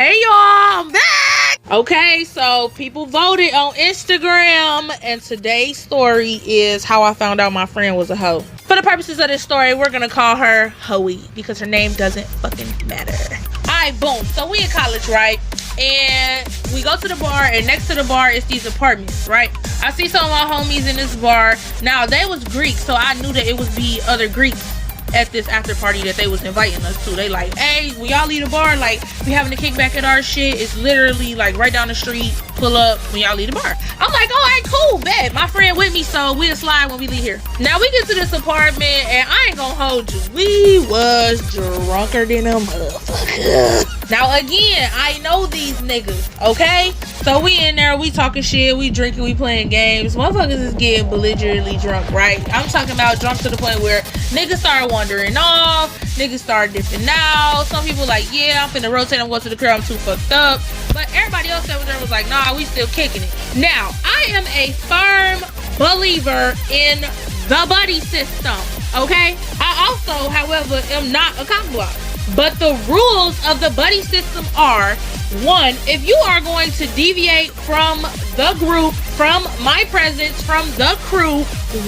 Hey y'all, I'm back. Okay, so people voted on Instagram, and today's story is how I found out my friend was a hoe. For the purposes of this story, we're gonna call her Hoey because her name doesn't fucking matter. Alright, boom. So we in college, right? And we go to the bar, and next to the bar is these apartments, right? I see some of my homies in this bar. Now, they was Greek, so I knew that it would be other Greeks at this after party that they was inviting us to. They like, hey, when y'all leave the bar, like, we having a kickback at our shit. It's literally like right down the street. Pull up when y'all leave the bar. I'm like, all right, cool, bet. My friend with me, so we'll slide when we leave here. Now we get to this apartment, and I ain't gonna hold you. We was drunker than a motherfucker. Now again, I know these niggas, okay? So we in there, we talking shit, we drinking, we playing games. Motherfuckers is getting belligerently drunk, right? I'm talking about drunk to the point where niggas start wandering off, niggas start dipping out. Some people like, yeah, I'm finna rotate, I'm going to the crib, I'm too fucked up. But everybody else that was there was like, nah, we still kicking it. Now, I am a firm believer in the buddy system, okay? I also, however, am not a cock block. But the rules of the buddy system are, one, if you are going to deviate from the group, from my presence, from the crew,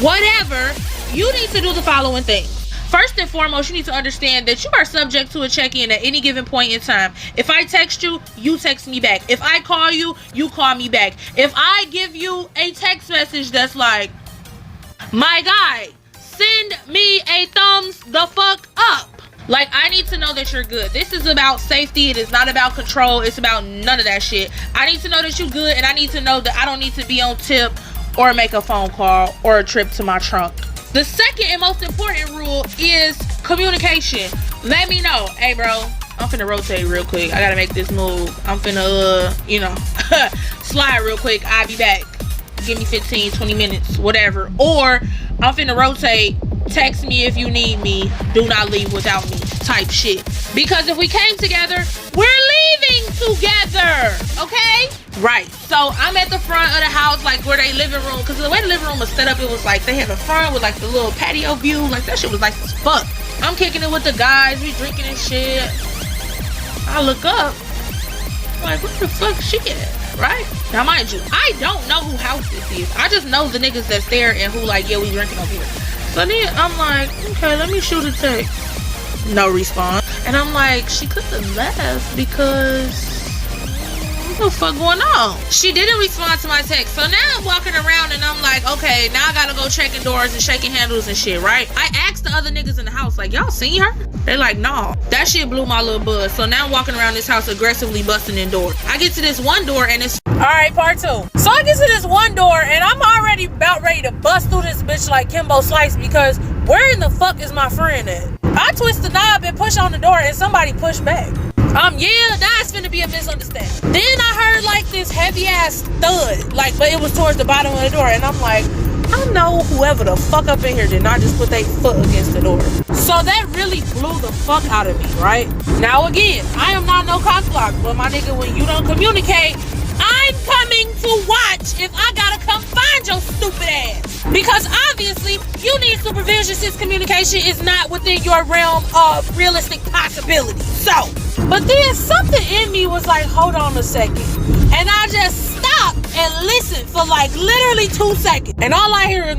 whatever, you need to do the following things. First and foremost, you need to understand that you are subject to a check-in at any given point in time. If I text you, you text me back. If I call you, you call me back. If I give you a text message that's like, my guy, send me a thumbs the fuck up. Like, I need to know that you're good. This is about safety. It is not about control. It's about none of that shit. I need to know that you're good, and I need to know that I don't need to be on tip or make a phone call or a trip to my trunk. The second and most important rule is communication. Let me know, hey bro, I'm finna rotate real quick. I gotta make this move. I'm finna, slide real quick. I'll be back. Give me 15, 20 minutes, whatever. Or I'm finna rotate. Text me if you need me. Do not leave without me type shit. Because if we came together, we're leaving together, okay? Right, so I'm at the front of the house, like where they living room, because the way the living room was set up, it was like they had a front with like the little patio view. Like that shit was like as fuck. I'm kicking it with the guys, we drinking and shit. I look up, like, what the fuck she at, right? Now mind you, I don't know who house this is. I just know the niggas that's there and who like, yeah, we drinking over here. So then I'm like, okay, let me shoot a text. No response. And I'm like, she could have left because what the fuck going on? She didn't respond to my text. So now I'm walking around and I'm like, okay, now I gotta go checking doors and shaking handles and shit, right? I asked the other niggas in the house, like, y'all seen her? They're like, no. That shit blew my little buzz. So now I'm walking around this house aggressively busting in doors. I get to this one door and it's... Alright, part two. So I get to this one door and I'm already about ready to bust through this bitch like Kimbo Slice because where in the fuck is my friend at? I twist the knob and push on the door and somebody pushed back. Yeah, that's finna be a misunderstanding. Then I heard like this heavy ass thud, like, but it was towards the bottom of the door, and I'm like, I know whoever the fuck up in here did not just put their foot against the door. So that really blew the fuck out of me, right? Now again, I am not no cock block, but my nigga, when you don't communicate, I'm coming to watch if I gotta come find your stupid ass. Because obviously, you need supervision since communication is not within your realm of realistic possibility. So, but then something in me was like, hold on a second. And I just stopped and listened for like literally 2 seconds. And all I hear is...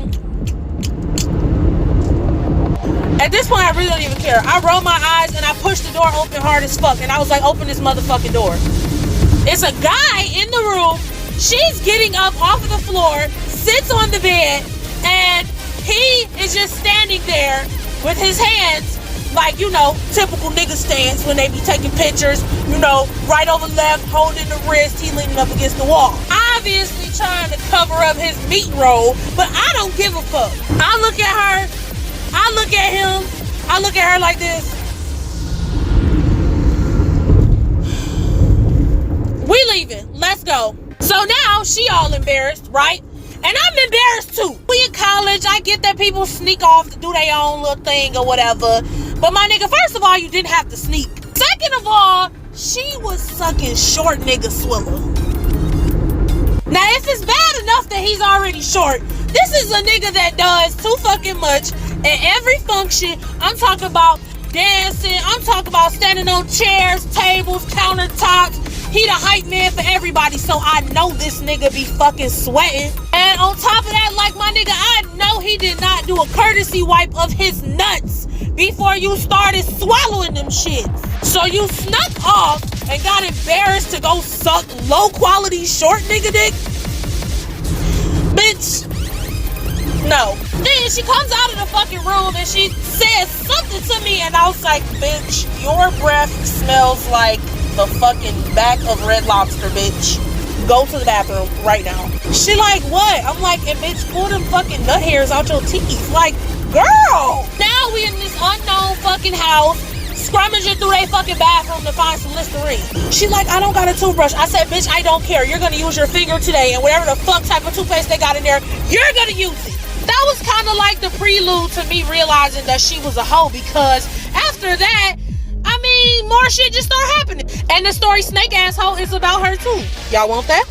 At this point, I really don't even care. I roll my eyes and I push the door open hard as fuck. And I was like, open this motherfucking door. It's a guy in the room. She's getting up off of the floor, sits on the bed, and he is just standing there with his hands, like, typical nigga stance when they be taking pictures, right over left, holding the wrist, he leaning up against the wall. Obviously trying to cover up his meat roll, but I don't give a fuck. I look at her, I look at him, I look at her like this. We leaving. Let's go. So now she all embarrassed, right? And I'm embarrassed too. We in college. I get that people sneak off to do their own little thing or whatever. But my nigga, first of all, you didn't have to sneak. Second of all, she was sucking short nigga swiller. Now, if it's bad enough that he's already short, this is a nigga that does too fucking much at every function. I'm talking about dancing. I'm talking about standing on chairs, tables, countertops, He the hype man for everybody, so I know this nigga be fucking sweating. And on top of that, like my nigga, I know he did not do a courtesy wipe of his nuts before you started swallowing them shits. So you snuck off and got embarrassed to go suck low quality short nigga dick? Bitch, no. Then she comes out of the fucking room and she says something to me and I was like, bitch, your breath smells like the fucking back of Red Lobster, bitch. Go to the bathroom right now. She like, what? I'm like, and bitch, pull them fucking nut hairs out your teeth. Like, girl. Now we in this unknown fucking house, scrummaging through a fucking bathroom to find some Listerine. She like, I don't got a toothbrush. I said, bitch, I don't care. You're gonna use your finger today, and whatever the fuck type of toothpaste they got in there, you're gonna use it. That was kind of like the prelude to me realizing that she was a hoe, because after that, I mean, more shit just started happening. And the story Snake Asshole is about her too. Y'all want that?